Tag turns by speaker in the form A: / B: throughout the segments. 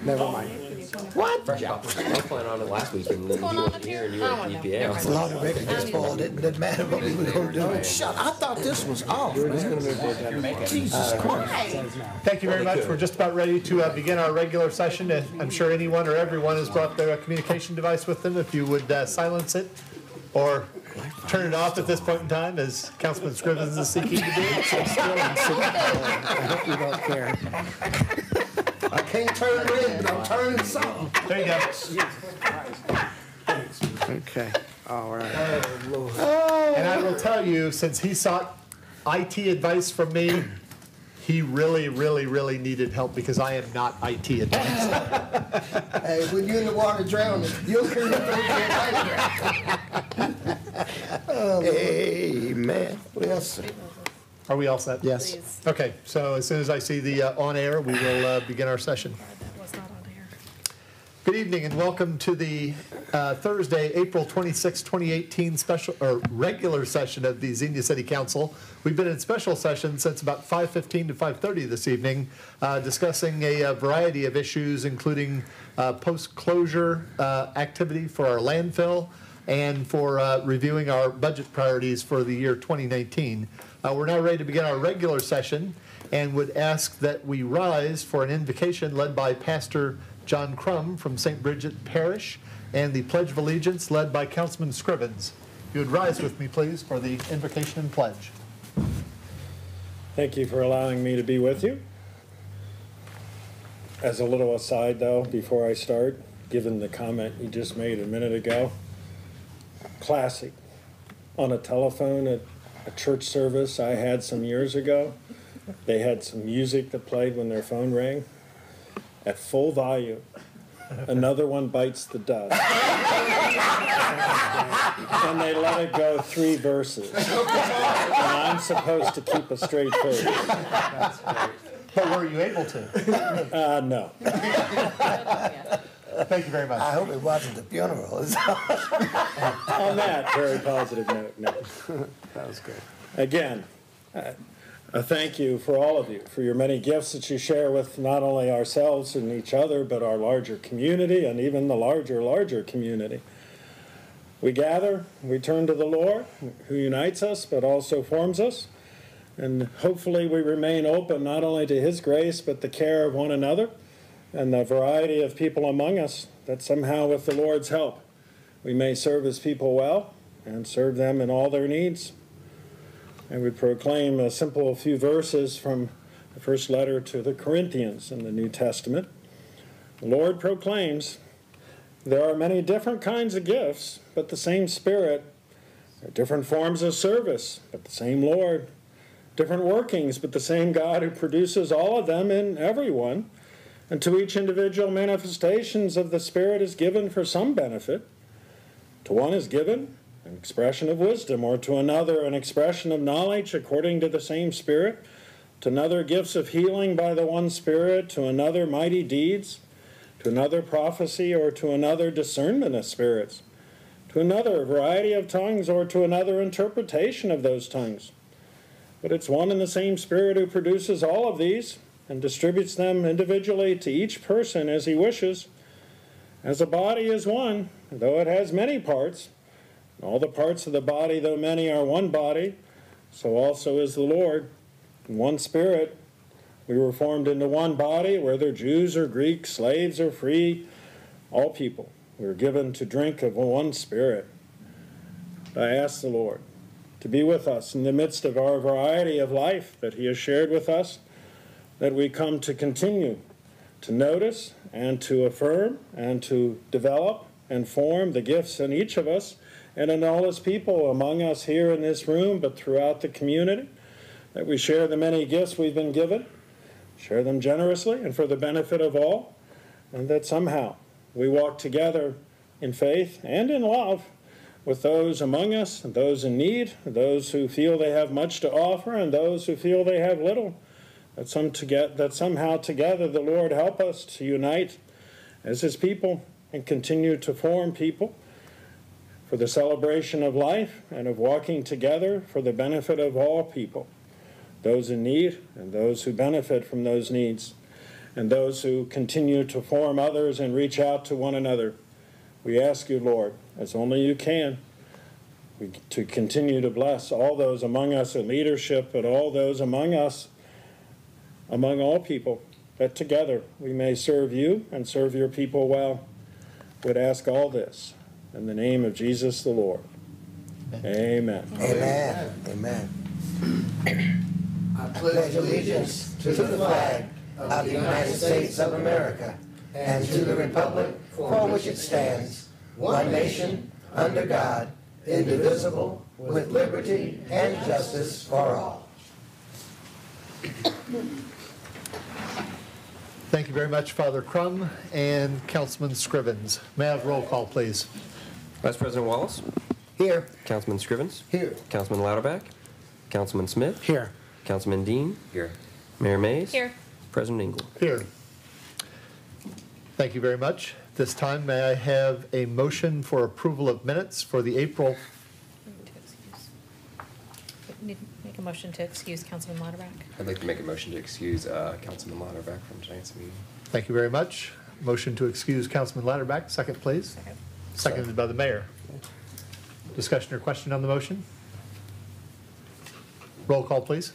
A: Never mind. What?
B: I was planning on it last week, and then you weren't here, and you were at EPA.
C: As long as record just fall, it didn't matter what we were going to do. Shut, I thought this was off, man. Jesus Christ.
D: Thank you very much. We're just about ready to begin our regular session. I'm sure anyone or everyone has brought their communication device with them. If you would silence it or turn it off at this point in time, as Councilman Scrivens is seeking to do.
A: I hope you don't care.
C: I can't turn red, but I'm turning something.
D: There you go.
A: Okay. All right.
D: And I will tell you, since he sought IT advice from me, he really, really, really needed help because I am not IT advanced.
C: Hey, when you're in the water drowning, you'll clean up Amen. Yes, sir.
D: Are we all set?
A: Yes.
E: Please.
D: Okay, so as soon as I see the on air, we will begin our session.
E: That was not on here.
D: Good evening and welcome to the Thursday, April 26, 2018 special or regular session of the Xenia City Council. We've been in special session since about 5:15 to 5:30 this evening, discussing a variety of issues, including post-closure activity for our landfill and for reviewing our budget priorities for the year 2019. We're now ready to begin our regular session and would ask that we rise for an invocation led by Pastor John Crum from St. Bridget Parish and the Pledge of Allegiance led by Councilman Scrivens. If you would rise with me, please, for the invocation and pledge.
F: Thank you for allowing me to be with you. As a little aside, though, before I start, given the comment you just made a minute ago, classic. On a telephone at a church service I had some years ago, they had some music that played when their phone rang at full volume. Another one bites the dust. And they let it go 3 verses. And I'm supposed to keep a straight face.
D: But were you able to?
F: No.
D: Thank you very much.
C: I hope it wasn't the funeral.
F: On that very positive note, no.
A: That was good.
F: Again, a thank you for all of you, for your many gifts that you share with not only ourselves and each other, but our larger community and even the larger community. We gather, we turn to the Lord, who unites us, but also forms us. And hopefully we remain open not only to His grace, but the care of one another and the variety of people among us, that somehow with the Lord's help, we may serve His people well and serve them in all their needs. I would proclaim a simple few verses from the first letter to the Corinthians in the New Testament. The Lord proclaims, there are many different kinds of gifts, but the same Spirit. There are different forms of service, but the same Lord. Different workings, but the same God who produces all of them in everyone. And to each individual, manifestations of the Spirit is given for some benefit. To one is given an expression of wisdom, or to another an expression of knowledge according to the same Spirit, to another gifts of healing by the one Spirit, to another mighty deeds, to another prophecy, or to another discernment of spirits, to another a variety of tongues, or to another interpretation of those tongues. But it's one and the same Spirit who produces all of these and distributes them individually to each person as He wishes. As a body is one, though it has many parts, and all the parts of the body, though many, are one body, so also is the Lord. In one Spirit, we were formed into one body, whether Jews or Greeks, slaves or free, all people. We were given to drink of one Spirit. I ask the Lord to be with us in the midst of our variety of life that He has shared with us, that we come to continue to notice and to affirm and to develop and form the gifts in each of us and in all His people among us here in this room, but throughout the community, that we share the many gifts we've been given, share them generously and for the benefit of all, and that somehow we walk together in faith and in love with those among us, and those in need, those who feel they have much to offer, and those who feel they have little, that somehow together the Lord help us to unite as His people and continue to form people for the celebration of life and of walking together for the benefit of all people, those in need and those who benefit from those needs. and those who continue to form others and reach out to one another. We ask you, Lord, as only you can, to continue to bless all those among us in leadership, and all those among us, among all people, that together we may serve you and serve your people well. Would ask all this in the name of Jesus the Lord. Amen.
C: Amen. Amen. I pledge allegiance to the flag of the United States of America and to the republic for which it stands, one nation, under God, indivisible, with liberty and justice for all.
D: Thank you very much, Father Crum and Councilman Scrivens. May I have roll call, please?
B: Vice President Wallace,
C: Here.
B: Councilman Scrivens,
C: Here.
B: Councilman Lauterbach, Councilman Smith,
A: Here.
B: Councilman Dean, here, Mayor Mays,
E: Here.
B: President Engel.
D: Here. Thank you very much. This time, may I have a motion for approval of minutes for the April?
E: Make a motion to excuse Councilman Lauterbach.
B: I'd like to make a motion to excuse Councilman Lauterbach from tonight's meeting.
D: Thank you very much. Motion to excuse Councilman Lauterbach. Second, please.
E: Second.
D: Seconded by the mayor. Discussion or question on the motion? Roll call, please.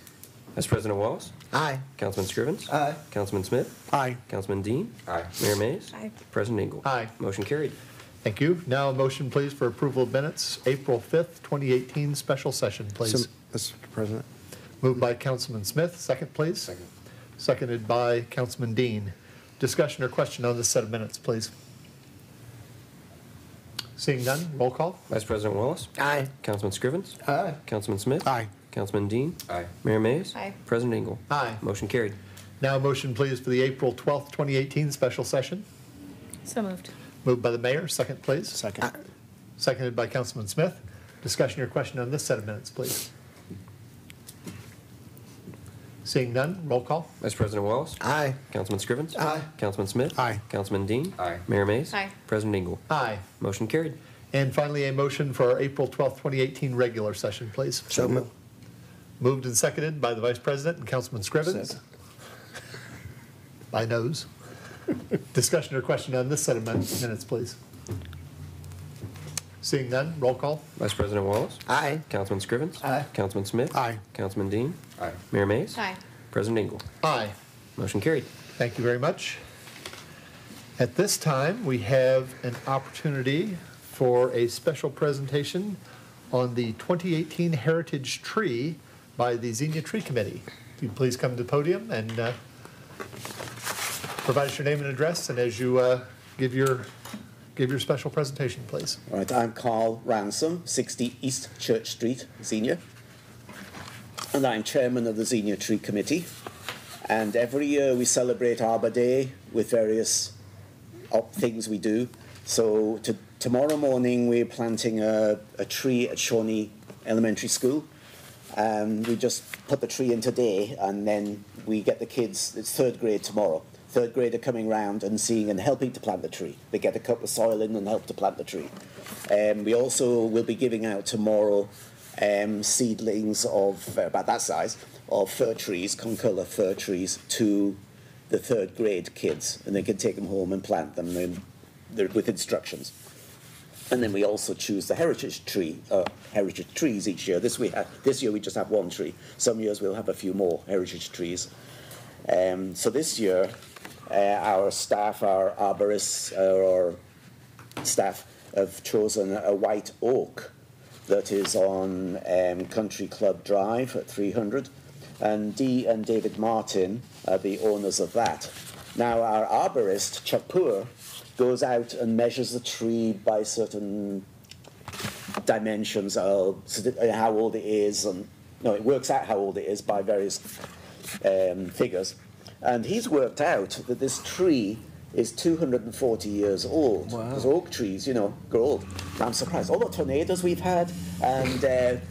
B: Vice President Wallace,
C: Aye.
B: Councilman Scrivens,
C: Aye.
B: Councilman Smith,
A: Aye.
B: Councilman Dean, Mayor Mays,
E: Aye.
B: President Engel.
D: Aye.
B: Motion carried.
D: Thank you. Now a motion, please, for approval of minutes, April 5th, 2018, special session, please.
A: Mr. President.
D: Moved by Councilman Smith. Second, please.
B: Second.
D: Seconded by Councilman Dean. Discussion or question on this set of minutes, please. Seeing none, roll call.
B: Vice President Wallace,
C: Aye.
B: Councilman Scrivens,
C: Aye.
B: Councilman Smith,
A: Aye.
B: Councilman Dean, Mayor Mays,
E: Aye.
B: President Engel.
D: Aye.
B: Motion carried.
D: Now a motion, please, for the April 12th, 2018 special session.
E: So moved.
D: Moved by the mayor. Second, please.
A: Second.
D: Seconded by Councilman Smith. Discussion or question on this set of minutes, please. Seeing none, roll call.
B: Vice President Wallace,
C: Aye.
B: Councilman Scrivens,
C: Aye.
B: Councilman Smith,
A: Aye.
B: Councilman Dean, Mayor Mays,
E: Aye.
B: President Engel.
D: Aye.
B: Motion carried.
D: And finally, a motion for our April 12th, 2018 regular session, please.
C: So moved.
D: Moved and seconded by the Vice President and Councilman Scrivens. By nose. Discussion or question on this set of minutes, please. Seeing none, roll call.
B: Vice President Wallace,
C: Aye.
B: Councilman Scrivens,
C: Aye.
B: Councilman Smith,
A: Aye.
B: Councilman Dean, Mayor Mays,
E: Aye.
B: President Engel.
D: Aye.
B: Motion carried.
D: Thank you very much. At this time, we have an opportunity for a special presentation on the 2018 Heritage Tree by the Xenia Tree Committee. If you'd please come to the podium and provide us your name and address, and as you give your special presentation, please.
G: All right, I'm Carl Ransom, 60 East Church Street, Xenia, and I'm chairman of the Xenia Tree Committee. And every year we celebrate Arbor Day with various things we do. So tomorrow morning we're planting a tree at Shawnee Elementary School. We just put the tree in today, and then we get the kids, it's third grade tomorrow. Third grade are coming round and seeing and helping to plant the tree. They get a cup of soil in and help to plant the tree. We also will be giving out tomorrow seedlings of about that size of fir trees, concolor fir trees, to the third grade kids, and they can take them home and plant them with instructions. And then we also choose the heritage trees each year. This year we just have one tree. Some years we'll have a few more heritage trees. So this year, our staff, our arborists, our staff have chosen a white oak that is on Country Club Drive at 300. And Dee and David Martin are the owners of that. Now, our arborist, Chapur, goes out and measures the tree by certain dimensions, how old it is, and it works out how old it is by various figures. And he's worked out that this tree is 240 years old. Wow. Because oak trees, grow old. And I'm surprised. All the tornadoes we've had, and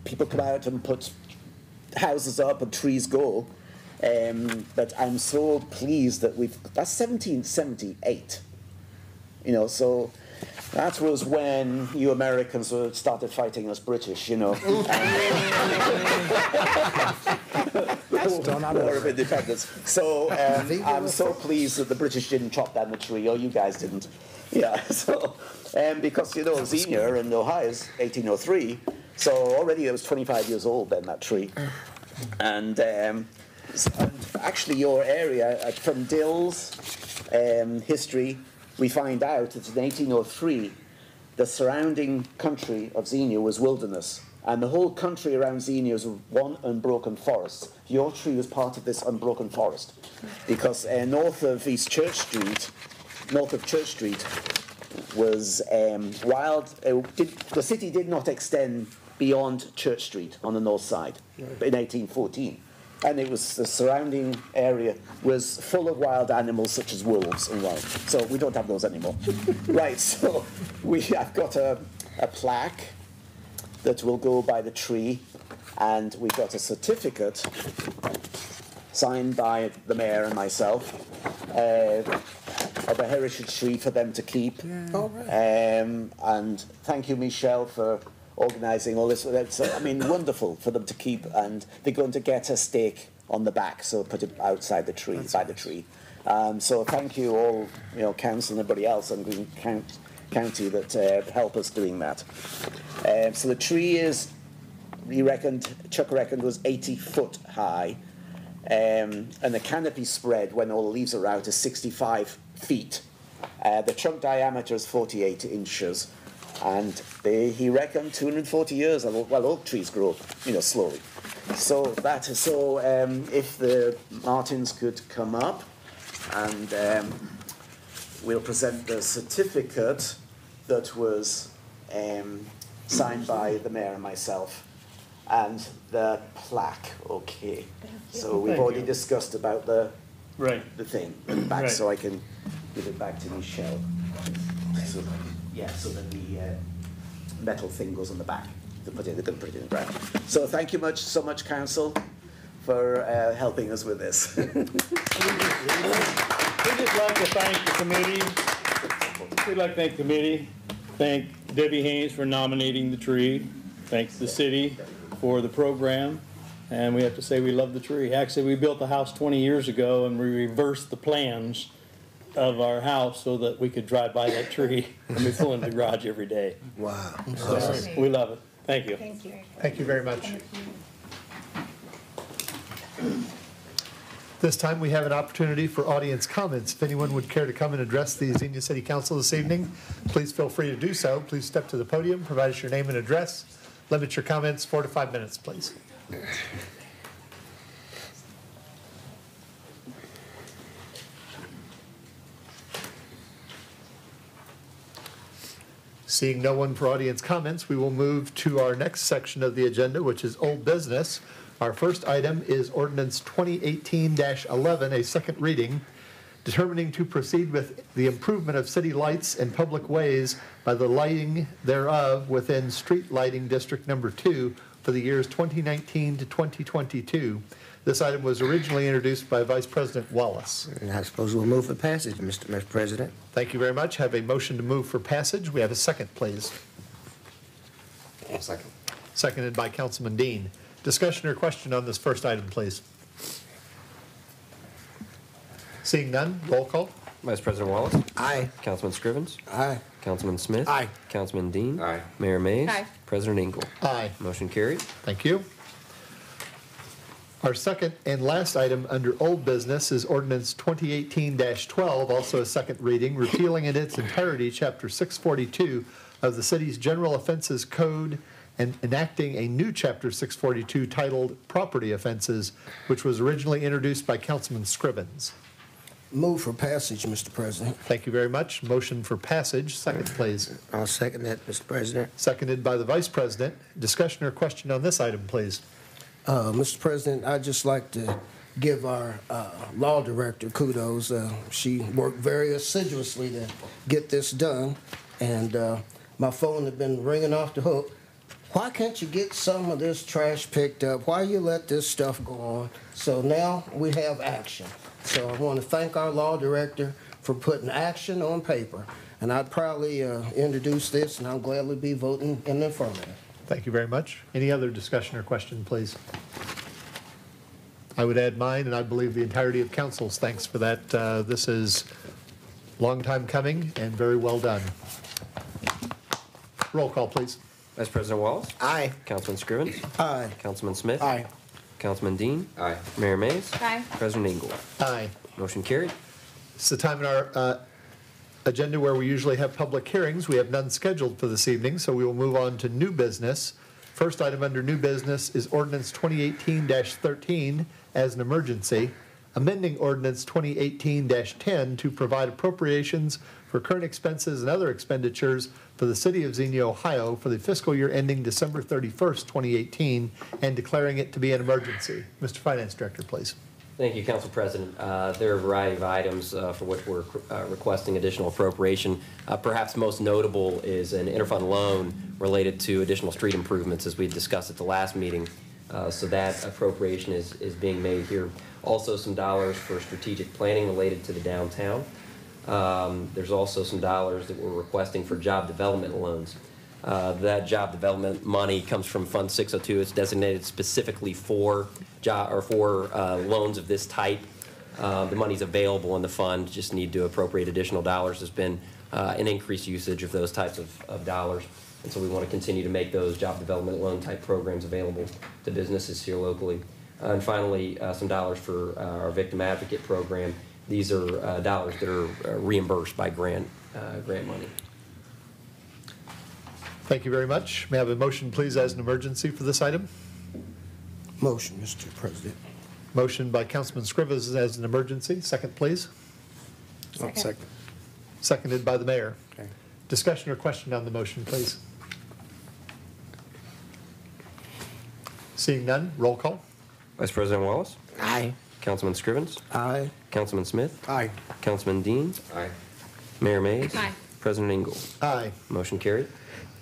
G: people come out and put houses up and trees go. But I'm so pleased that that's 1778. So That was when you Americans started fighting us British, you know.
A: Still not
G: War of
A: over.
G: Independence. So I'm so pleased that the British didn't chop down the tree, or you guys didn't. Yeah, so, because, you know, Xenia in Ohio is 1803, so already it was 25 years old then, that tree. And actually your area, from Dill's history, we find out that in 1803, the surrounding country of Xenia was wilderness. And the whole country around Xenia was one unbroken forest. Your tree was part of this unbroken forest. Because north of Church Street was wild. The city did not extend beyond Church Street on the north side in 1814. And it was the surrounding area was full of wild animals such as wolves and wild. So we don't have those anymore. Right, so I've got a plaque that will go by the tree, and we've got a certificate signed by the mayor and myself of a heritage tree for them to keep.
A: All right.
G: And thank you, Michelle, for organising all this. It's, I mean, wonderful for them to keep, and they're going to get a stake on the back, so put it outside the tree, by the tree. So thank you all, you know, council and everybody else in Green County that help us doing that. So the tree is, Chuck reckoned, was 80 foot high, and the canopy spread when all the leaves are out is 65 feet. The trunk diameter is 48 inches. And he reckoned 240 years. Well, oak trees grow, you know, slowly. So if the Martins could come up, and we'll present the certificate that was signed by the mayor and myself, and the plaque. Okay. So we've already discussed about the thing at the back, so I can give it back to Michelle. So, yeah, so that the metal thing goes on the back. They're going to put it in the ground. So thank you so much, Council, for helping us with this.
F: We'd just like to thank the committee. We'd like to thank the committee. Thank Debbie Haynes for nominating the tree. Thanks the city for the program. And we have to say we love the tree. Actually, we built the house 20 years ago, and we reversed the plans of our house so that we could drive by that tree and we pull in the garage every day.
C: Wow.
F: So we love it. Thank you.
E: Thank you.
D: Thank you very much. This time we have an opportunity for audience comments. If anyone would care to come and address the Xenia City Council this evening, please feel free to do so. Please step to the podium, provide us your name and address. Limit your comments 4 to 5 minutes, please. Seeing no one for audience comments, we will move to our next section of the agenda, which is old business. Our first item is ordinance 2018-11, a second reading, determining to proceed with the improvement of city lights and public ways by the lighting thereof within street lighting district number 2 for the years 2019 to 2022. This item was originally introduced by Vice President Wallace.
C: And I suppose we'll move for passage, Mr. President.
D: Thank you very much. Have a motion to move for passage. We have a second, please.
B: Second.
D: Seconded by Councilman Dean. Discussion or question on this first item, please. Seeing none, roll call.
B: Vice President Wallace.
C: Aye.
B: Councilman Scrivens.
C: Aye.
B: Councilman Smith.
A: Aye.
B: Councilman Dean.
A: Aye.
B: Mayor Mays.
E: Aye.
B: President Engel.
D: Aye.
B: Motion carried.
D: Thank you. Our second and last item under old business is ordinance 2018-12, also a second reading, repealing in its entirety Chapter 642 of the city's General Offenses Code and enacting a new Chapter 642 titled Property Offenses, which was originally introduced by Councilman Scrivens.
H: Move for passage, Mr. President.
D: Thank you very much. Motion for passage. Second, please.
C: I'll second that, Mr. President.
D: Seconded by the Vice President. Discussion or question on this item, please.
H: Mr. President, I'd just like to give our law director kudos. She worked very assiduously to get this done, and my phone had been ringing off the hook. Why can't you get some of this trash picked up? Why you let this stuff go on? So now we have action. So I want to thank our law director for putting action on paper. And I'd proudly introduce this, and I'll gladly be voting in the affirmative.
D: Thank you very much. Any other discussion or question, please? I would add mine, and I believe the entirety of council's thanks for that. This is a long time coming and very well done. Roll call, please.
B: Vice President Wallace?
C: Aye.
B: Councilman Scrivens?
H: Aye.
B: Councilman Smith?
H: Aye.
B: Councilman Dean?
I: Aye.
B: Mayor Mays?
E: Aye.
B: President Ingle?
D: Aye.
B: Motion carried.
D: It's the time in our agenda where we usually have public hearings. We have none scheduled for this evening, so we will move on to new business. First item under new business is ordinance 2018-13 as an emergency, amending ordinance 2018-10 to provide appropriations for current expenses and other expenditures for the city of Xenia, Ohio for the fiscal year ending December 31st, 2018, and declaring it to be an emergency. Mr. Finance Director, please.
B: Thank you, Council President. There are a variety of items for which we're requesting additional appropriation. Perhaps most notable is an interfund loan related to additional street improvements, as we discussed at the last meeting. So that appropriation is being made here. Also some dollars for strategic planning related to the downtown. There's also some dollars that we're requesting for job development loans. That job development money comes from Fund 602. It's designated specifically for loans of this type. The money's available in the fund. Just need to appropriate additional dollars. There's been an increased usage of those types of dollars, and so we want to continue to make those job development loan type programs available to businesses here locally. And finally, some dollars for our victim advocate program. These are dollars that are reimbursed by grant money.
D: Thank you very much. May I have a motion, please, as an emergency for this item?
H: Motion, Mr. President.
D: Motion by Councilman Scrivens as an emergency. Second, please.
E: Second.
D: Seconded by the mayor.
A: Okay.
D: Discussion or question on the motion, please. Seeing none, roll call.
B: Vice President Wallace?
C: Aye.
B: Councilman Scrivens?
H: Aye.
B: Councilman Smith?
A: Aye.
B: Councilman Dean?
I: Aye.
B: Mayor Mays?
E: Aye.
B: President Ingle?
D: Aye.
B: Motion carried.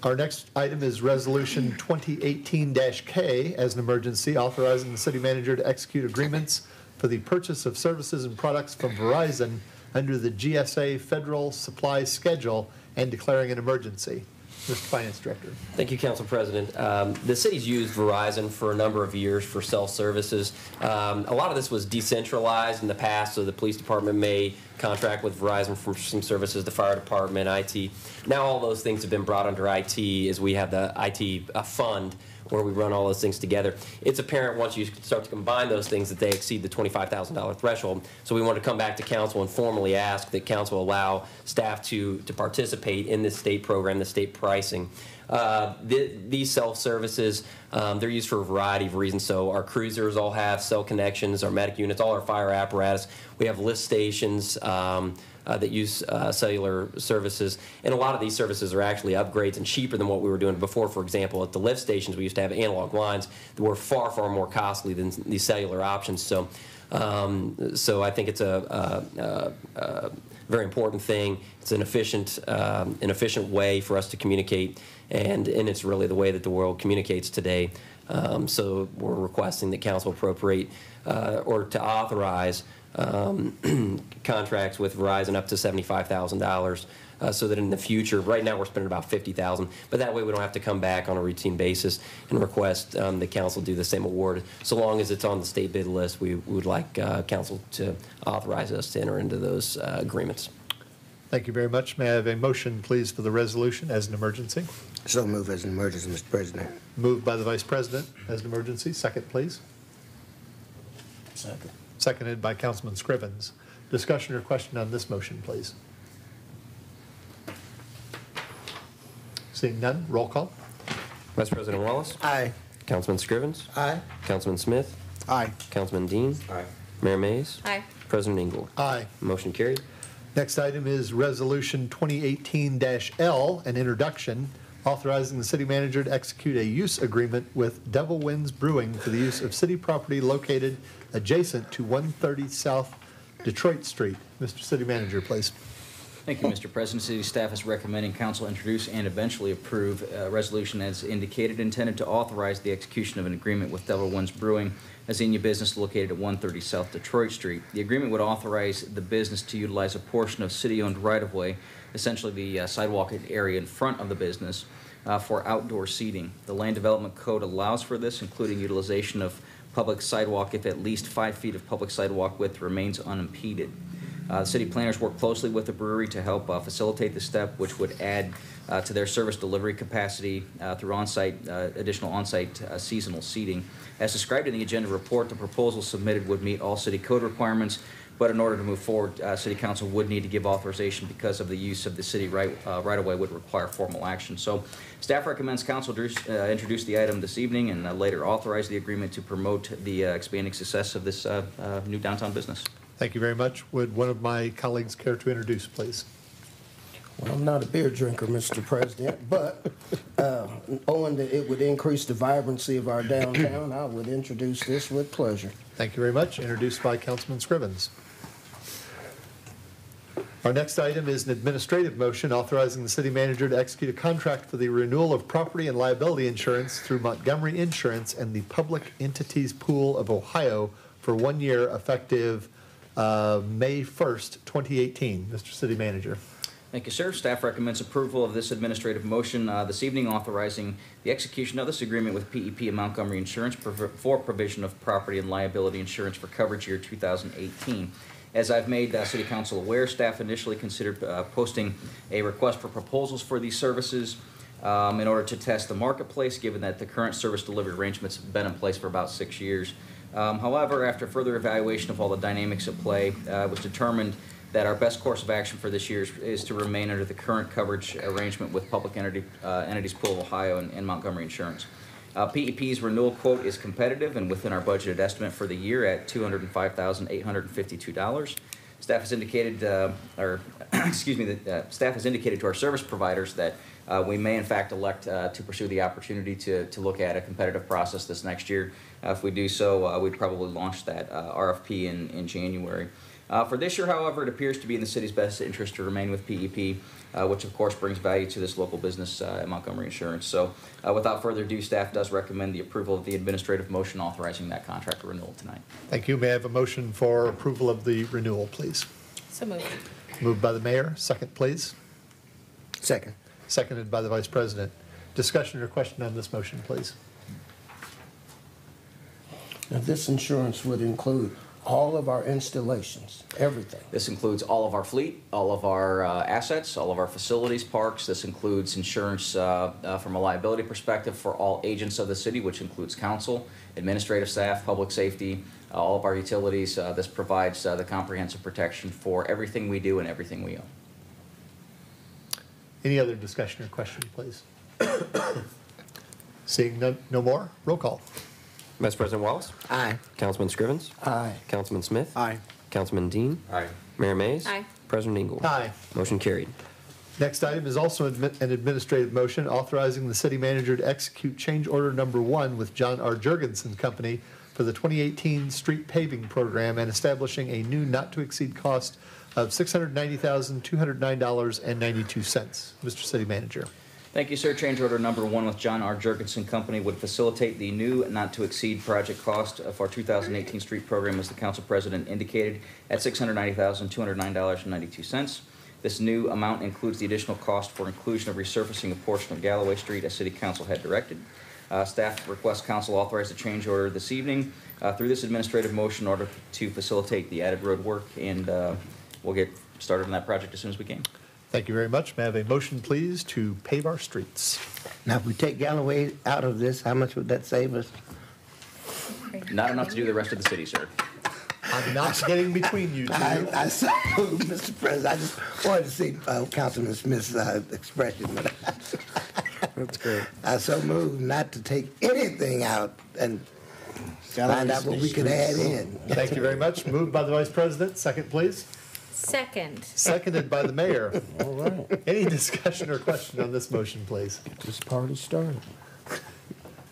D: Our next item is Resolution 2018-K as an emergency, authorizing the city manager to execute agreements for the purchase of services and products from Verizon under the GSA Federal Supply Schedule and declaring an emergency. Mr. Finance Director.
B: Thank you, Council President. The city's used Verizon for a number of years for cell services. A lot of this was decentralized in the past, so the police department may contract with Verizon for some services, the fire department, IT. Now all those things have been brought under IT as we have the IT fund where we run all those things together. It's apparent once you start to combine those things that they exceed the $25,000 threshold. So we want to come back to council and formally ask that council allow staff to participate in this state program, the state pricing. These self-services, they're used for a variety of reasons. So our cruisers all have cell connections, our medic units, all our fire apparatus. We have lift stations that use cellular services. And a lot of these services are actually upgrades and cheaper than what we were doing before. For example, at the lift stations, we used to have analog lines that were far, far more costly than these cellular options. So I think it's a very important thing. It's an efficient way for us to communicate, and it's really the way that the world communicates today. So we're requesting that council appropriate or to authorize contracts with Verizon up to $75,000 so that in the future, right now we're spending about $50,000, but that way we don't have to come back on a routine basis and request the council do the same award. So long as it's on the state bid list, we would like council to authorize us to enter into those agreements.
D: Thank you very much. May I have a motion, please, for the resolution as an emergency?
C: So move as an emergency, Mr. President.
D: Moved by the Vice President as an emergency. Second, please.
H: Second.
D: Seconded by Councilman Scrivens. Discussion or question on this motion, please. Seeing none, roll call.
B: Vice President Wallace?
C: Aye.
B: Councilman Scrivens?
H: Aye.
B: Councilman Smith?
A: Aye.
B: Councilman Dean?
I: Aye.
B: Mayor Mays?
E: Aye.
B: President Ingle?
D: Aye.
B: Motion carried.
D: Next item is Resolution 2018-L, an introduction, authorizing the city manager to execute a use agreement with Devil Winds Brewing for the use of city property located adjacent to 130 South Detroit Street. Mr. City Manager, please.
I: Thank you, Mr. President. City staff is recommending council introduce and eventually approve a resolution as indicated, intended to authorize the execution of an agreement with Devil Winds Brewing, a Xenia business located at 130 South Detroit Street. The agreement would authorize the business to utilize a portion of city-owned right-of-way, essentially the sidewalk area in front of the business, for outdoor seating. The Land Development Code allows for this, including utilization of public sidewalk if at least 5 feet of public sidewalk width remains unimpeded. The city planners work closely with the brewery to help facilitate the step, which would add to their service delivery capacity through additional on-site seasonal seating. As described in the agenda report, the proposal submitted would meet all city code requirements, but in order to move forward, City Council would need to give authorization because of the use of the city right-of-way would require formal action. So staff recommends council introduce the item this evening and later authorize the agreement to promote the expanding success of this new downtown business.
D: Thank you very much. Would one of my colleagues care to introduce, please?
H: Well, I'm not a beer drinker, Mr. President, but owing that it would increase the vibrancy of our downtown, I would introduce this with pleasure.
D: Thank you very much. Introduced by Councilman Scrivens. Our next item is an administrative motion authorizing the city manager to execute a contract for the renewal of property and liability insurance through Montgomery Insurance and the Public Entities Pool of Ohio for 1 year effective May 1st, 2018. Mr. City Manager.
I: Thank you, sir. Staff recommends approval of this administrative motion this evening, authorizing the execution of this agreement with PEP and Montgomery Insurance for provision of property and liability insurance for coverage year 2018. As I've made City Council aware, staff initially considered posting a request for proposals for these services in order to test the marketplace, given that the current service delivery arrangements have been in place for about 6 years. However, after further evaluation of all the dynamics at play, it was determined that our best course of action for this year is to remain under the current coverage arrangement with Public Entities Pool of Ohio and Montgomery Insurance. PEP's renewal quote is competitive and within our budgeted estimate for the year at $205,852. Staff has indicated, staff has indicated to our service providers that we may in fact elect to pursue the opportunity to look at a competitive process this next year. If we do so, we'd probably launch that RFP in January. For this year, however, it appears to be in the city's best interest to remain with PEP, which of course brings value to this local business at Montgomery Insurance. So without further ado, staff does recommend the approval of the administrative motion authorizing that contract renewal tonight.
D: Thank you. May I have a motion for approval of the renewal, please?
E: So moved.
D: Moved by the mayor. Second, please.
H: Second.
D: Seconded by the vice president. Discussion or question on this motion, please?
H: Now, this insurance would include all of our installations, everything.
I: This includes all of our fleet, all of our assets, all of our facilities, parks. This includes insurance from a liability perspective for all agents of the city, which includes council, administrative staff, public safety, all of our utilities. This provides the comprehensive protection for everything we do and everything we own.
D: Any other discussion or question, please? Seeing no more, roll call.
B: Vice President Wallace?
C: Aye.
B: Councilman Scrivens?
H: Aye.
B: Councilman Smith?
C: Aye.
B: Councilman Dean?
F: Aye.
B: Mayor Mays?
E: Aye.
B: President Ingle?
D: Aye.
B: Motion carried.
D: Next item is also an administrative motion authorizing the city manager to execute change order number 1 with John R. Jurgensen Company for the 2018 street paving program and establishing a new not-to-exceed cost of $690,209.92. Mr. City Manager.
I: Thank you, sir. Change order number 1 with John R. Jurgensen Company would facilitate the new not-to-exceed project cost of our 2018 street program, as the council president indicated, at $690,209.92. This new amount includes the additional cost for inclusion of resurfacing a portion of Galloway Street as City Council had directed. Staff requests council authorize the change order this evening through this administrative motion in order to facilitate the added road work, and we'll get started on that project as soon as we can.
D: Thank you very much. May I have a motion, please, to pave our streets?
C: Now, if we take Galloway out of this, how much would that save us?
I: Not enough to do the rest of the city, sir.
D: I'm not getting between you two.
C: I so moved, Mr. President. I just wanted to see Councilman Smith's expression.
H: That's great.
C: I so moved not to take anything out and find out what we could add in.
D: Thank you very much. Moved by the vice president. Second, please.
E: Second.
D: Seconded by the mayor.
H: All right.
D: Any discussion or question on this motion, please?
H: This party started.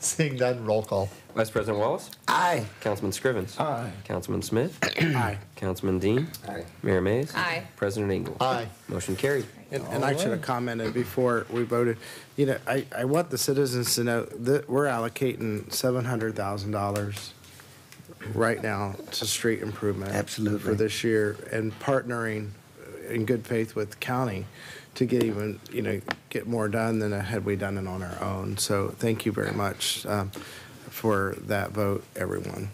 D: Seeing none, roll call.
B: Vice President Wallace?
C: Aye.
B: Councilman Scrivens?
A: Aye.
B: Councilman Smith?
A: Aye.
B: Councilman Dean?
C: Aye.
B: Mayor Mays?
E: Aye.
B: President Engel?
D: Aye.
B: Motion carried.
A: And I should have commented before we voted. You know, I want the citizens to know that we're allocating $700,000 right now to street improvement.
C: Absolutely.
A: For this year, and partnering in good faith with the county to get even, get more done than had we done it on our own. So thank you very much for that vote, everyone.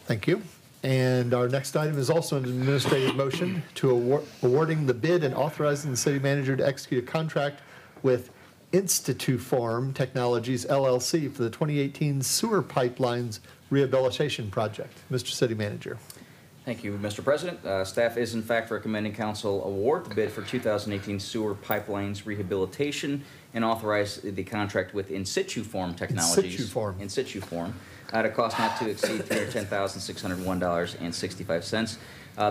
D: Thank you. And our next item is also an administrative motion to awarding the bid and authorizing the city manager to execute a contract with Instituform Technologies LLC for the 2018 sewer pipelines rehabilitation project. Mr. City Manager.
I: Thank you, Mr. President. Staff is in fact recommending council award the bid for 2018 sewer pipelines rehabilitation and authorize the contract with Instituform Technologies. Instituform. At a cost not to exceed $310,601.65.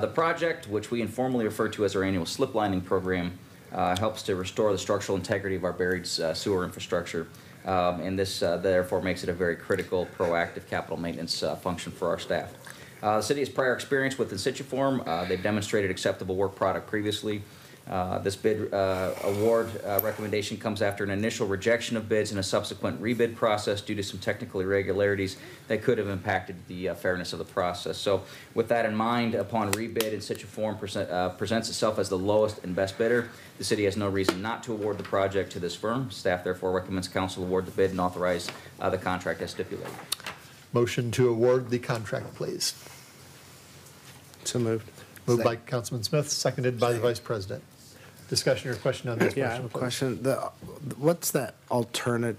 I: The project, which we informally refer to as our annual slip lining program, helps to restore the structural integrity of our buried sewer infrastructure. And this therefore makes it a very critical, proactive capital maintenance function for our staff. The city has prior experience with Instituform. They've demonstrated acceptable work product previously. This bid award recommendation comes after an initial rejection of bids and a subsequent rebid process due to some technical irregularities that could have impacted the fairness of the process. So with that in mind, upon rebid, Instituform presents itself as the lowest and best bidder. The city has no reason not to award the project to this firm. Staff therefore recommends council award the bid and authorize the contract as stipulated.
D: Motion to award the contract, please.
A: So moved.
D: Moved by Councilman Smith, seconded by the Vice President. Discussion or question on this
A: Yeah, I
D: motion,
A: have a
D: please.
A: question. What's that alternate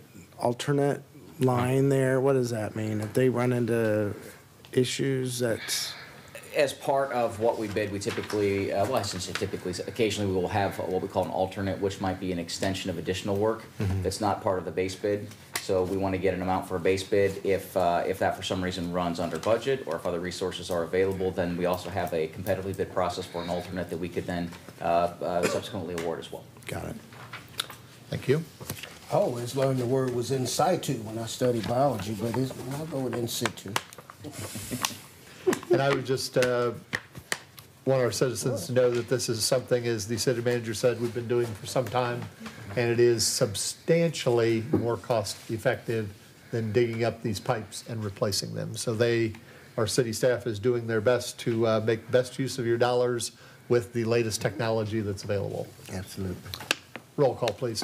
A: line there? What does that mean? If they run into issues, that's...
I: As part of what we bid, we typically, well, I shouldn't say typically, occasionally we will have what we call an alternate, which might be an extension of additional work that's not part of the base bid. So we want to get an amount for a base bid. If that for some reason runs under budget or if other resources are available, then we also have a competitively bid process for an alternate that we could then subsequently award as well.
A: Got it.
D: Thank you.
H: I always learned the word was in situ when I studied biology, but I'll go with in situ.
D: And I would just want our citizens to know that this is something, as the city manager said, we've been doing for some time, and it is substantially more cost effective than digging up these pipes and replacing them. So our city staff is doing their best to make best use of your dollars with the latest technology that's available.
A: Absolutely.
D: Roll call, please.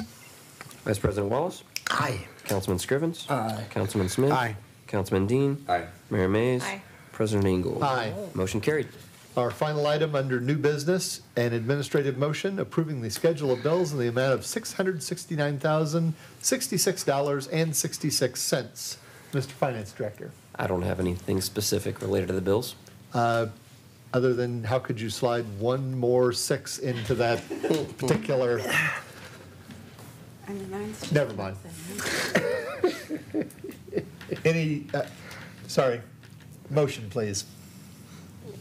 B: Vice President Wallace?
C: Aye.
B: Councilman Scrivens?
H: Aye.
B: Councilman Smith?
A: Aye.
B: Councilman Dean?
G: Aye.
B: Mayor Mays?
E: Aye.
B: President Engel?
D: Aye.
B: Motion carried.
D: Our final item under new business, an administrative motion approving the schedule of bills in the amount of $669,066.66. Mr. Finance Director.
B: I don't have anything specific related to the bills.
D: Other than how could you slide one more 6 into that particular, never mind. Any, motion, please.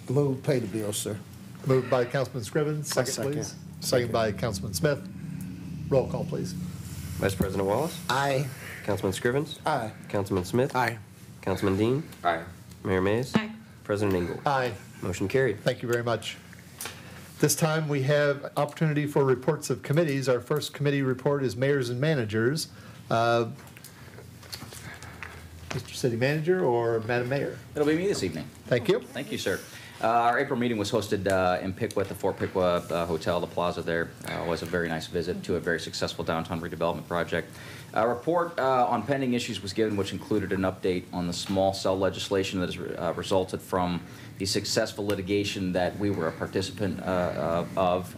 H: Move, pay the bill, sir.
D: Moved by Councilman Scrivens, second,
A: second.
D: please. Second by Councilman Smith. Roll call, please.
B: Vice President Wallace?
C: Aye.
B: Councilman Scrivens?
H: Aye.
B: Councilman Smith?
A: Aye.
B: Councilman Dean?
G: Aye.
B: Mayor Mays?
E: Aye.
B: President Engel?
D: Aye.
B: Motion carried.
D: Thank you very much. This time we have opportunity for reports of committees. Our first committee report is mayors and managers. Mr. City Manager or Madam Mayor?
I: It'll be me this evening.
D: Thank you.
I: Thank you, sir. Our April meeting was hosted in Piqua at the Fort Piqua Hotel, the plaza there. It was a very nice visit to a very successful downtown redevelopment project. A report on pending issues was given, which included an update on the small cell legislation that has resulted from the successful litigation that we were a participant of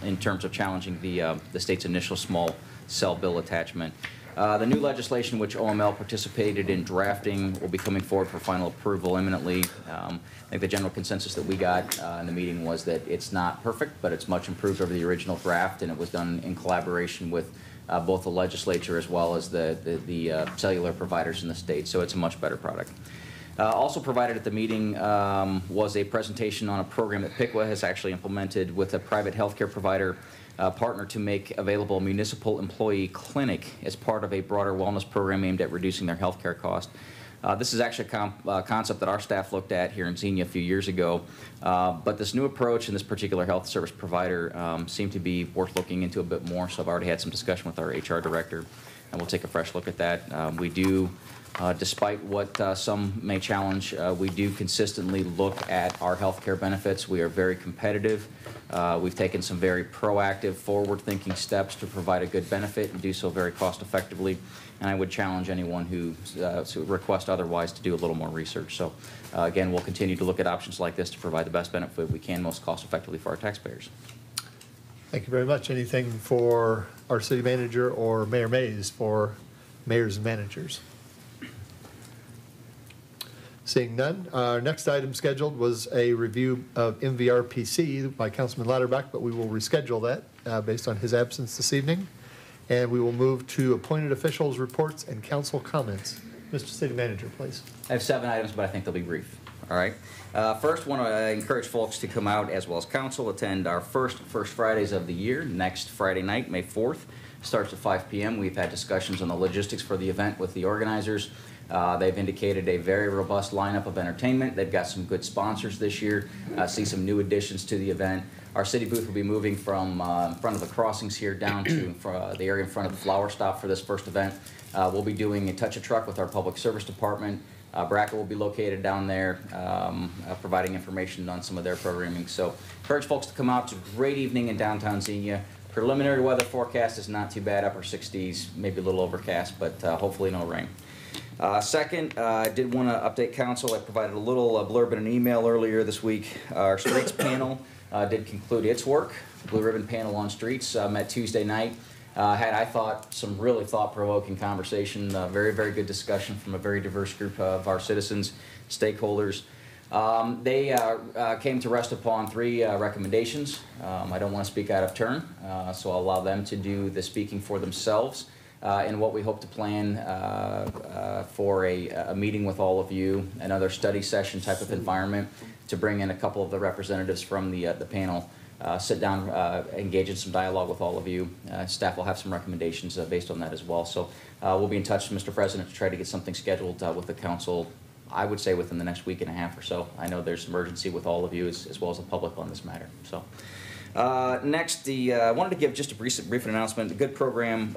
I: in terms of challenging the state's initial small cell bill attachment. The new legislation, which OML participated in drafting, will be coming forward for final approval imminently. I think the general consensus that we got in the meeting was that it's not perfect, but it's much improved over the original draft, and it was done in collaboration with both the legislature as well as the cellular providers in the state, so it's a much better product. Also provided at the meeting was a presentation on a program that PICWA has actually implemented with a private healthcare provider partner to make available a municipal employee clinic as part of a broader wellness program aimed at reducing their healthcare cost. This is actually a concept that our staff looked at here in Xenia a few years ago, but this new approach and this particular health service provider seemed to be worth looking into a bit more, so I've already had some discussion with our HR director, and we'll take a fresh look at that. We do, despite what some may challenge, we do consistently look at our health care benefits. We are very competitive. We've taken some very proactive, forward-thinking steps to provide a good benefit and do so very cost-effectively. And I would challenge anyone who requests otherwise to do a little more research. So, again, we'll continue to look at options like this to provide the best benefit we can most cost-effectively for our taxpayers.
D: Thank you very much. Anything for our city manager or Mayor Mays for mayors and managers? Seeing none, our next item scheduled was a review of MVRPC by Councilman Louderback, but we will reschedule that based on his absence this evening. And we will move to appointed officials' reports and council comments. Mr. City Manager, please.
I: I have 7 items, but I think they'll be brief. All right. First, want to encourage folks to come out, as well as council, attend our first Fridays of the year, next Friday night, May 4th. Starts at 5 p.m. We've had discussions on the logistics for the event with the organizers. They've indicated a very robust lineup of entertainment. They've got some good sponsors this year. See some new additions to the event. Our city booth will be moving from in front of the crossings here down to the area in front of the flower stop for this first event. We'll be doing a touch-a-truck with our public service department. BRCA will be located down there, providing information on some of their programming. So encourage folks to come out. It's a great evening in downtown Xenia. Preliminary weather forecast is not too bad, upper 60s, maybe a little overcast, but hopefully no rain. Second, I did want to update council. I provided a little blurb in an email earlier this week. Our streets panel did conclude its work. Blue ribbon panel on streets met Tuesday night. Had, I thought, some really thought-provoking conversation, very, very good discussion from a very diverse group of our citizens, stakeholders. They came to rest upon 3 recommendations. I don't want to speak out of turn, so I'll allow them to do the speaking for themselves. And what we hope to plan for a meeting with all of you, another study session type of environment, to bring in a couple of the representatives from the panel, sit down, engage in some dialogue with all of you. Staff will have some recommendations based on that as well. So we'll be in touch, Mr. President, to try to get something scheduled with the council, I would say within the next week and a half or so. I know there's some urgency with all of you as well as the public on this matter. So. Next, I wanted to give just a brief announcement. A good program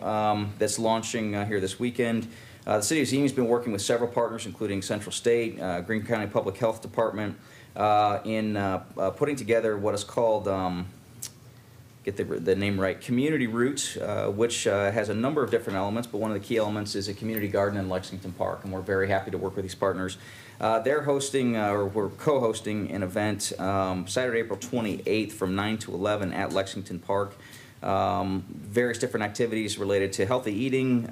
I: that's launching here this weekend. The City of Xenia has been working with several partners, including Central State, Greene County Public Health Department, in putting together what is called, get the name right, Community Roots, which has a number of different elements, but one of the key elements is a community garden in Lexington Park, and we're very happy to work with these partners. They're hosting, or we're co-hosting an event Saturday, April 28th from 9 to 11 at Lexington Park. Various different activities related to healthy eating,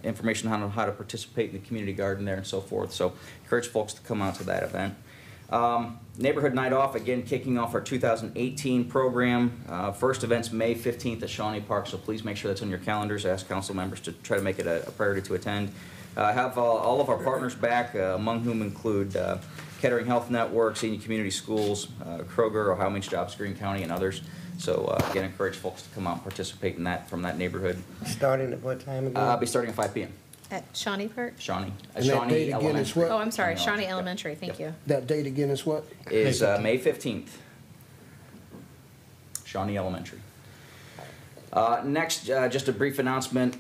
I: information on how to participate in the community garden there and so forth. So encourage folks to come out to that event. Neighborhood Night Off, again, kicking off our 2018 program. First event's May 15th at Shawnee Park, so please make sure that's on your calendars. Ask council members to try to make it a priority to attend. Have all of our partners back, among whom include Kettering Health Network, Xenia Community Schools, Kroger, Ohio Means Jobs, Greene County, and others. So again, encourage folks to come out and participate in that from that neighborhood.
C: Starting at what time again?
I: I'll be starting at 5 p.m.
E: At Shawnee Park?
I: Shawnee.
H: And that date again is
I: Elementary.
H: what?
E: Oh, I'm sorry,
I: Shawnee
E: Shawnee Elementary, thank you.
H: That date again is what?
I: Is May 15th. Shawnee Elementary. Next, just a brief announcement.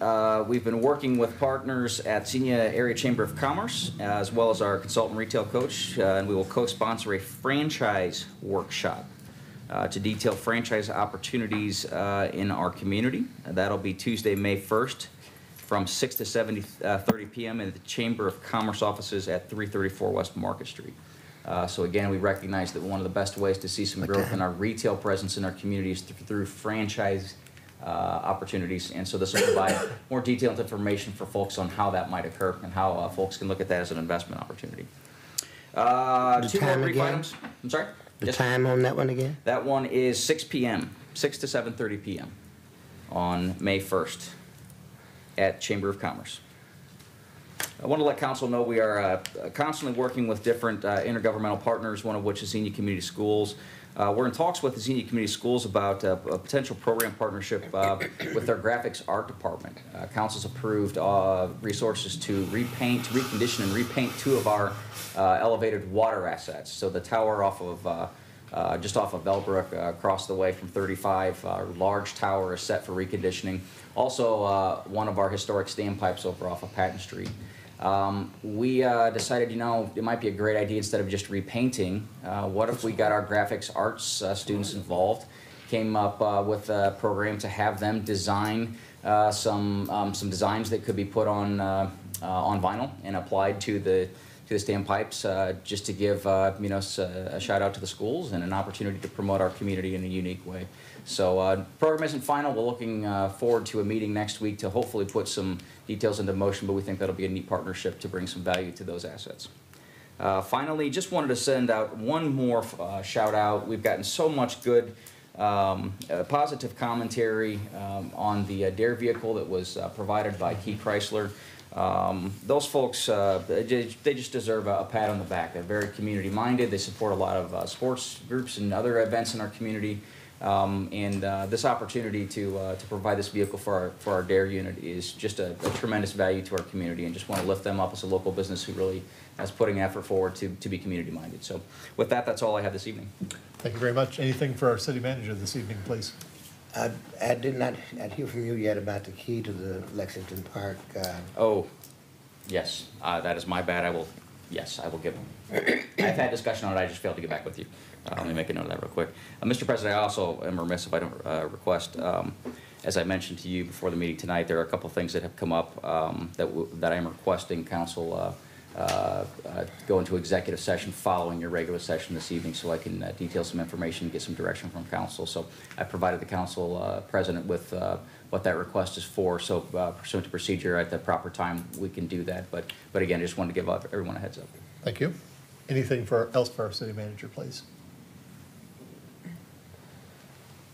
I: We've been working with partners at Xenia Area Chamber of Commerce, as well as our consultant retail coach, and we will co-sponsor a franchise workshop to detail franchise opportunities in our community. That'll be Tuesday, May 1st from 6 to 7:30 p.m. in the Chamber of Commerce offices at 334 West Market Street. So again, we recognize that one of the best ways to see some growth in our retail presence in our community is through franchise opportunities, and so this will provide more detailed information for folks on how that might occur and how folks can look at that as an investment opportunity. Two more brief items. I'm sorry?
C: The time on that one again?
I: That one is 6 p.m., 6 to 7:30 p.m. on May 1st at Chamber of Commerce. I want to let council know we are constantly working with different intergovernmental partners, one of which is Xenia Community Schools. We're in talks with the Xenia Community Schools about a potential program partnership with their graphics art department. Council's approved resources to repaint, recondition, and repaint 2 of our elevated water assets. So the tower off of just off of Bellbrook, across the way from 35, our large tower is set for reconditioning. Also, one of our historic standpipes over off of Patton Street. We decided, you know, it might be a great idea instead of just repainting. What if we got our graphics arts students involved, came up with a program to have them design some designs that could be put on vinyl and applied to the standpipes, just to give you know, a shout out to the schools and an opportunity to promote our community in a unique way. So program isn't final. We're looking forward to a meeting next week to hopefully put some details into motion, but we think that'll be a neat partnership to bring some value to those assets. Finally, just wanted to send out one more shout out. We've gotten so much good positive commentary on the DARE vehicle that was provided by Key Chrysler. Those folks, they just deserve a pat on the back. They're very community minded. They support a lot of sports groups and other events in our community. This opportunity to provide this vehicle for our DARE unit is just a tremendous value to our community, and just want to lift them up as a local business who really is putting effort forward to be community minded. So with that, that's all I have this evening.
D: Thank you very much. Anything for our city manager this evening, please?
C: I did not hear from you yet about the key to the Lexington Park.
I: Oh, yes, that is my bad. I will give them. I've had discussion on it. I just failed to get back with you. Let me make a note of that real quick. Mr. President, I also am remiss if I don't request, as I mentioned to you before the meeting tonight, there are a couple of things that have come up that I am requesting council go into executive session following your regular session this evening, so I can detail some information and get some direction from council. So I provided the council president with what that request is for, so pursuant to procedure at the proper time we can do that. But again, I just wanted to give everyone a heads up.
D: Thank you. Anything else for our city manager, please?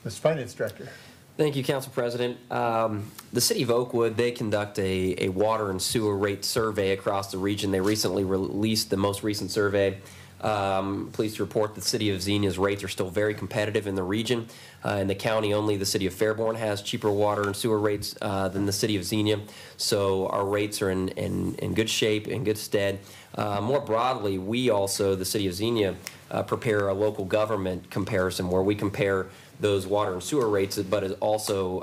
D: Mr. Finance Director.
B: Thank you, Council President. The City of Oakwood, they conduct a water and sewer rate survey across the region. They recently released the most recent survey. Pleased to report the City of Xenia's rates are still very competitive in the region. In the county, only the City of Fairborn has cheaper water and sewer rates than the City of Xenia. So our rates are in good shape, in good stead. More broadly, we also, the City of Xenia, prepare a local government comparison where we compare those water and sewer rates, but also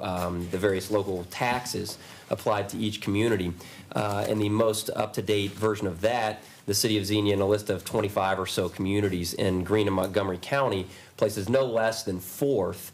B: the various local taxes applied to each community. And the most up-to-date version of that, the City of Xenia, in a list of 25 or so communities in Greene and Montgomery County, places no less than 4th.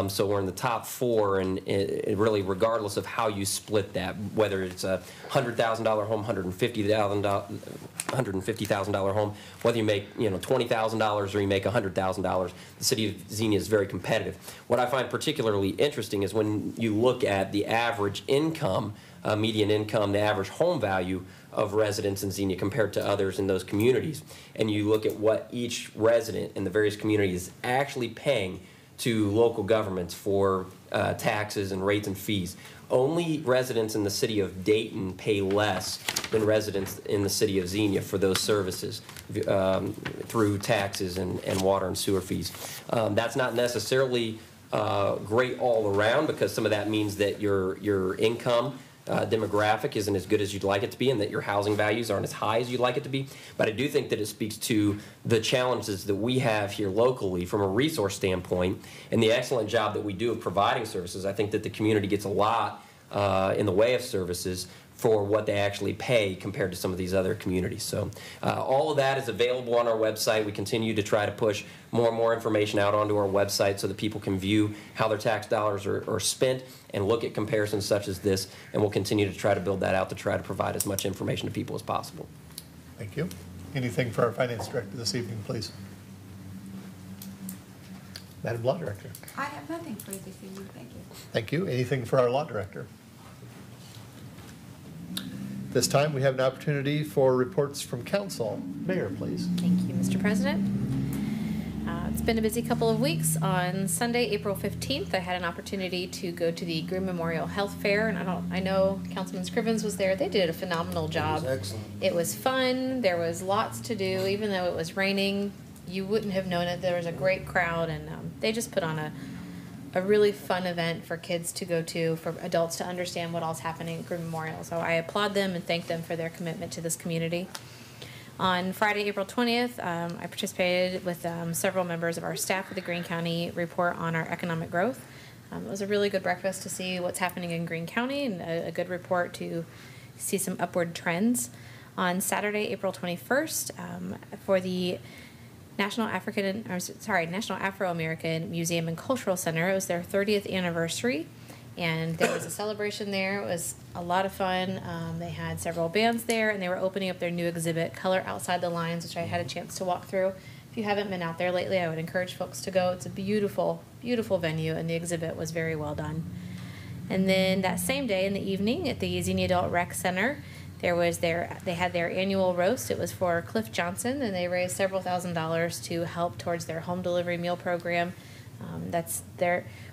B: So we're in the top 4, and it really, regardless of how you split that, whether it's a $100,000 home, $150,000 home, whether you make $20,000 or you make $100,000, the City of Xenia is very competitive. What I find particularly interesting is when you look at the average income, median income, the average home value of residents in Xenia compared to others in those communities, and you look at what each resident in the various communities is actually paying to local governments for taxes and rates and fees. Only residents in the city of Dayton pay less than residents in the city of Xenia for those services through taxes and water and sewer fees. That's not necessarily great all around, because some of that means that your income demographic isn't as good as you'd like it to be, and that your housing values aren't as high as you'd like it to be. But I do think that it speaks to the challenges that we have here locally from a resource standpoint, and the excellent job that we do of providing services. I think that the community gets a lot in the way of services for what they actually pay compared to some of these other communities. So all of that is available on our website. We continue to try to push more and more information out onto our website so that people can view how their tax dollars are spent and look at comparisons such as this, and we'll continue to try to build that out to try to provide as much information to people as possible.
D: Thank you. Anything for our Finance Director this evening, please? Madam Law Director.
J: I have nothing for you this evening, thank you.
D: Thank you. Anything for our Law Director? This time we have an opportunity for reports from council. Mayor, please.
E: Thank you, Mr. President. It's been a busy couple of weeks. On Sunday, April 15th, I had an opportunity to go to the Green Memorial Health Fair, and I know Councilman Scrivens was there. They did a phenomenal job.
H: It was excellent.
E: It was fun. There was lots to do, even though it was raining. You wouldn't have known it. There was a great crowd, and they just put on a really fun event for kids to go to, for adults to understand what all's happening at Green Memorial. So I applaud them and thank them for their commitment to this community. On Friday, April 20th, I participated with several members of our staff at the Greene County report on our economic growth. It was a really good breakfast to see what's happening in Greene County, and a good report to see some upward trends. On Saturday, April 21st, for the National Afro-American Museum and Cultural Center, it was their 30th anniversary. And there was a celebration there. It was a lot of fun. They had several bands there, and they were opening up their new exhibit, Color Outside the Lines, which I had a chance to walk through. If you haven't been out there lately, I would encourage folks to go. It's a beautiful, beautiful venue, and the exhibit was very well done. And then that same day in the evening at the Xenia Adult Rec Center, they had their annual roast. It was for Cliff Johnson, and they raised several $1,000s to help towards their home delivery meal program.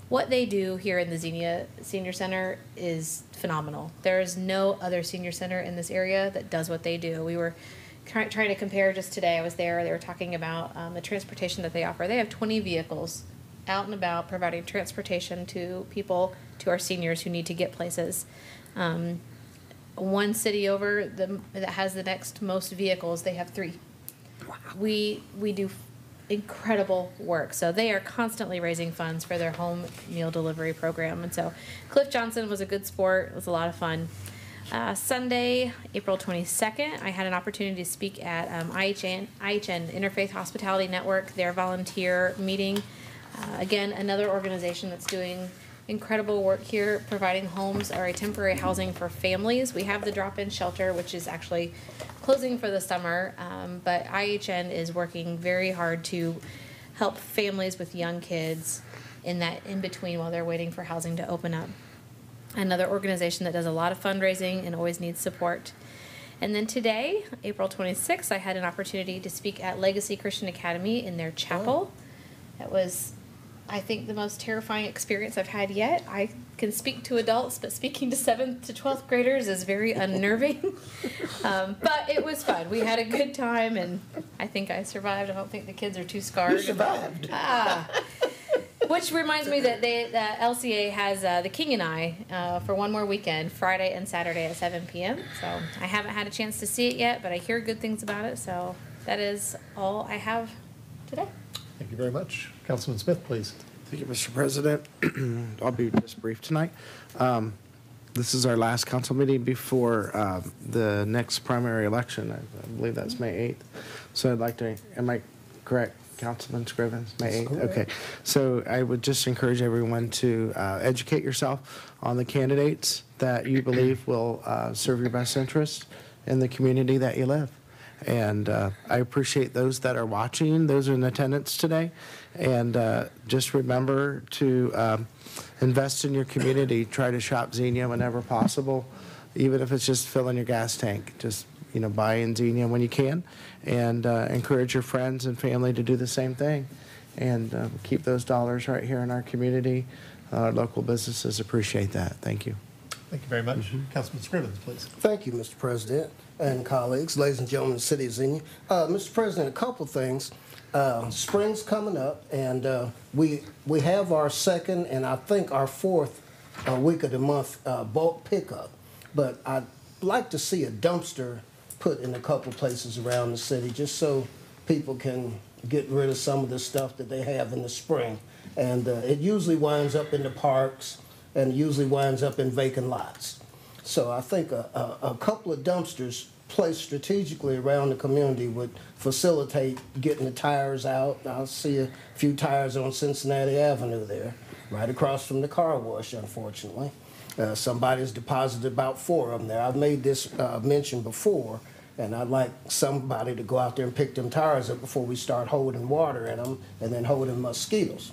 E: What they do here in the Xenia Senior Center is phenomenal. There is no other senior center in this area that does what they do. We were trying to compare just today. I was there. They were talking about the transportation that they offer. They have 20 vehicles out and about providing transportation to people, to our seniors who need to get places. One city over that has the next most vehicles, they have 3. Wow. We do incredible work. So they are constantly raising funds for their home meal delivery program. And so Cliff Johnson was a good sport. It was a lot of fun. Sunday, April 22nd, I had an opportunity to speak at IHN Interfaith Hospitality Network, their volunteer meeting. Again, another organization that's doing incredible work here, providing homes or a temporary housing for families. We have the drop-in shelter, which is actually closing for the summer, but IHN is working very hard to help families with young kids in between while they're waiting for housing to open up. Another organization that does a lot of fundraising and always needs support. And then today, April 26th, I had an opportunity to speak at Legacy Christian Academy in their chapel. That was, I think, the most terrifying experience I've had yet. I can speak to adults, but speaking to 7th to 12th graders is very unnerving. But it was fun. We had a good time, and I think I survived. I don't think the kids are too scarred.
H: You survived.
E: Which reminds me that LCA has The King and I for one more weekend, Friday and Saturday at 7 p.m. So I haven't had a chance to see it yet, but I hear good things about it. So that is all I have today.
D: Thank you very much. Councilman Smith, please.
A: Thank you, Mr. President. I'll be just brief tonight. This is our last council meeting before the next primary election. I believe that's May 8th. So I'd like to, am I correct, Councilman Scrivens, May 8th? Okay. So I would just encourage everyone to educate yourself on the candidates that you believe will serve your best interests in the community that you live. And I appreciate those that are watching, those in attendance today. And just remember to invest in your community. Try to shop Xenia whenever possible, even if it's just filling your gas tank. Just, buy in Xenia when you can. And encourage your friends and family to do the same thing. And keep those dollars right here in our community. Our local businesses appreciate that. Thank you.
D: Thank you very much. Councilman Scrivens, please.
H: Thank you, Mr. President and colleagues, ladies and gentlemen of the city of Xenia. Mr. President, a couple things. Spring's coming up, and we have our second and I think our fourth week of the month bulk pickup. But I'd like to see a dumpster put in a couple places around the city just so people can get rid of some of the stuff that they have in the spring. And it usually winds up in the parks and usually winds up in vacant lots. So I think a couple of dumpsters placed strategically around the community would facilitate getting the tires out. I see a few tires on Cincinnati Avenue there, right across from the car wash, unfortunately. Somebody's deposited about 4 of them there. I've made this mention before, and I'd like somebody to go out there and pick them tires up before we start holding water in them and then holding mosquitoes.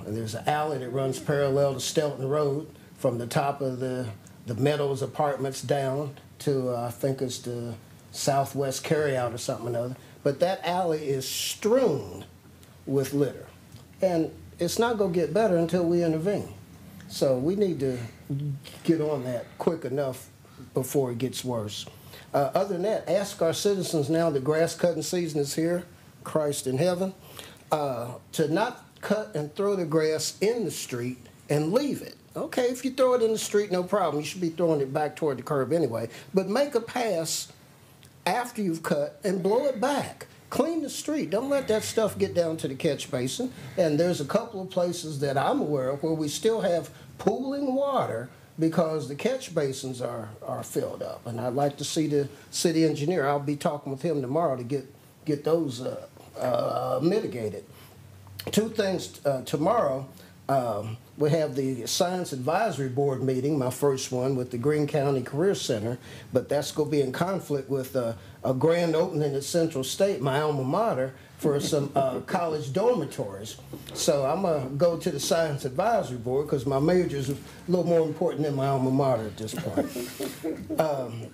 H: There's an alley that runs parallel to Stelton Road from the top of the Meadows Apartments down to, I think it's the Southwest Carryout or something or other. But that alley is strewn with litter. And it's not going to get better until we intervene. So we need to get on that quick enough before it gets worse. Other than that, ask our citizens now that grass cutting season is here, Christ in heaven, to not cut and throw the grass in the street and leave it. Okay, if you throw it in the street, no problem. You should be throwing it back toward the curb anyway. But make a pass after you've cut and blow it back. Clean the street. Don't let that stuff get down to the catch basin. And there's a couple of places that I'm aware of where we still have pooling water because the catch basins are filled up. And I'd like to see the city engineer. I'll be talking with him tomorrow to get those mitigated. Two things tomorrow. We have the Science Advisory Board meeting, my first one, with the Greene County Career Center, but that's going to be in conflict with a grand opening at Central State, my alma mater, for some college dormitories. So I'm going to go to the Science Advisory Board because my major is a little more important than my alma mater at this point.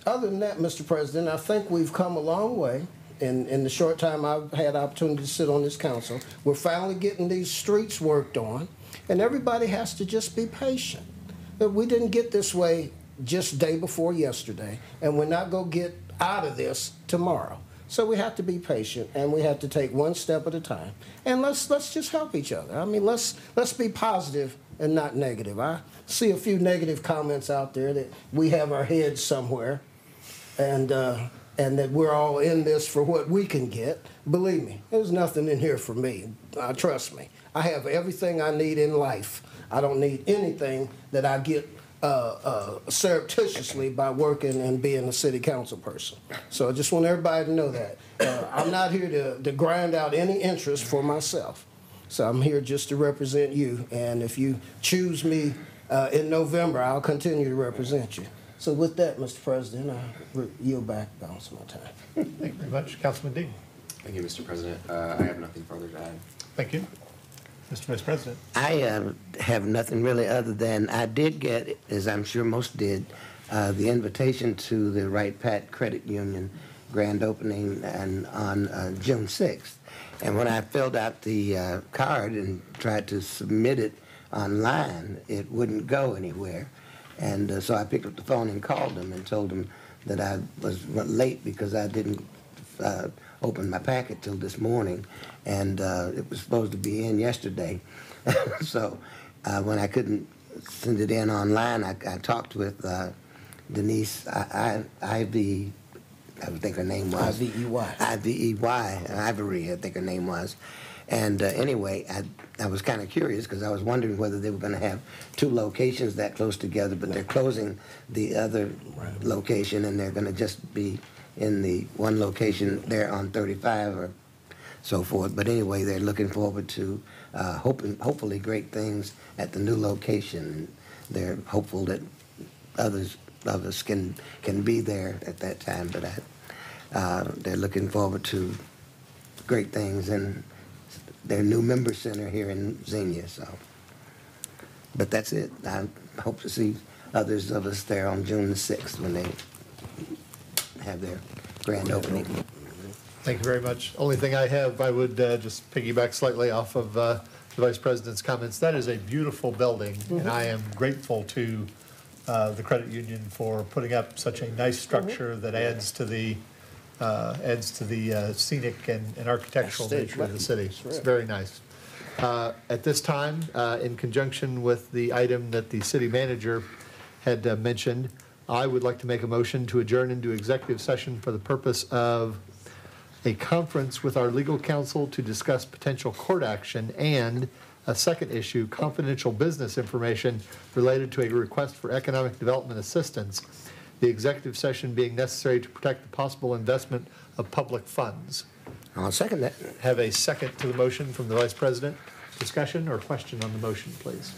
H: Other than that, Mr. President, I think we've come a long way. In the short time I've had the opportunity to sit on this council, we're finally getting these streets worked on, and everybody has to just be patient. We didn't get this way just day before yesterday, and we're not going to get out of this tomorrow. So we have to be patient, and we have to take one step at a time. And let's just help each other. I mean, let's be positive and not negative. I see a few negative comments out there that we have our heads somewhere, and that we're all in this for what we can get. Believe me, there's nothing in here for me. Trust me. I have everything I need in life. I don't need anything that I get surreptitiously by working and being a city council person. So I just want everybody to know that. I'm not here to grind out any interest for myself. So I'm here just to represent you. And if you choose me in November, I'll continue to represent you. So with that, Mr. President, I yield back the balance of my time.
D: Thank you very much. Councilman Dean.
K: Thank you, Mr. President. I have nothing further to add.
D: Thank you. Mr. Vice President.
C: I have nothing really other than I did get, as I'm sure most did, the invitation to the Wright Pat Credit Union grand opening on June 6th. And when I filled out the card and tried to submit it online, it wouldn't go anywhere. And so I picked up the phone and called them and told them that I was late because I didn't open my packet till this morning, and it was supposed to be in yesterday. So when I couldn't send it in online, I talked with Denise Ivy, I think her name was.
H: I-V-E-Y.
C: I-V-E-Y, Ivory, I think her name was. And anyway, I was kind of curious because I was wondering whether they were going to have two locations that close together, but they're closing the other location, and they're going to just be in the one location there on 35 or so forth. But anyway, they're looking forward to hopefully great things at the new location. They're hopeful that others of us can be there at that time, but they're looking forward to great things in their new member center here in Xenia. So, but that's it. I hope to see others of us there on June the 6th when they have their grand opening.
D: Thank you very much. Only thing I have, I would just piggyback slightly off of the Vice President's comments. That is a beautiful building, and I am grateful to the credit union for putting up such a nice structure that adds to the scenic and architectural nature of the city. It's very nice. At this time, in conjunction with the item that the city manager had mentioned, I would like to make a motion to adjourn into executive session for the purpose of a conference with our legal counsel to discuss potential court action, and a second issue, confidential business information related to a request for economic development assistance, the executive session being necessary to protect the possible investment of public funds.
C: I'll second that.
D: Have a second to the motion from the Vice President. Discussion or question on the motion, please.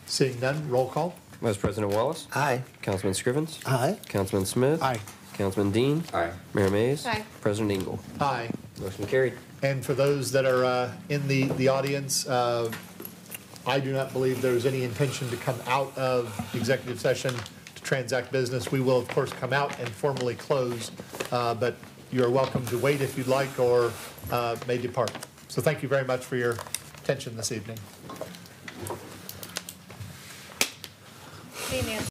D: Seeing none, roll call.
B: Vice President Wallace?
C: Aye.
B: Councilman Scrivens?
H: Aye.
B: Councilman Smith?
A: Aye.
B: Councilman Dean?
K: Aye.
B: Mayor Mays?
E: Aye.
B: President Engel?
D: Aye.
B: Motion carried.
D: And for those that are in the audience, I do not believe there's any intention to come out of executive session to transact business. We will, of course, come out and formally close, but you are welcome to wait if you'd like or may depart. So thank you very much for your attention this evening.
E: Hey, Nancy.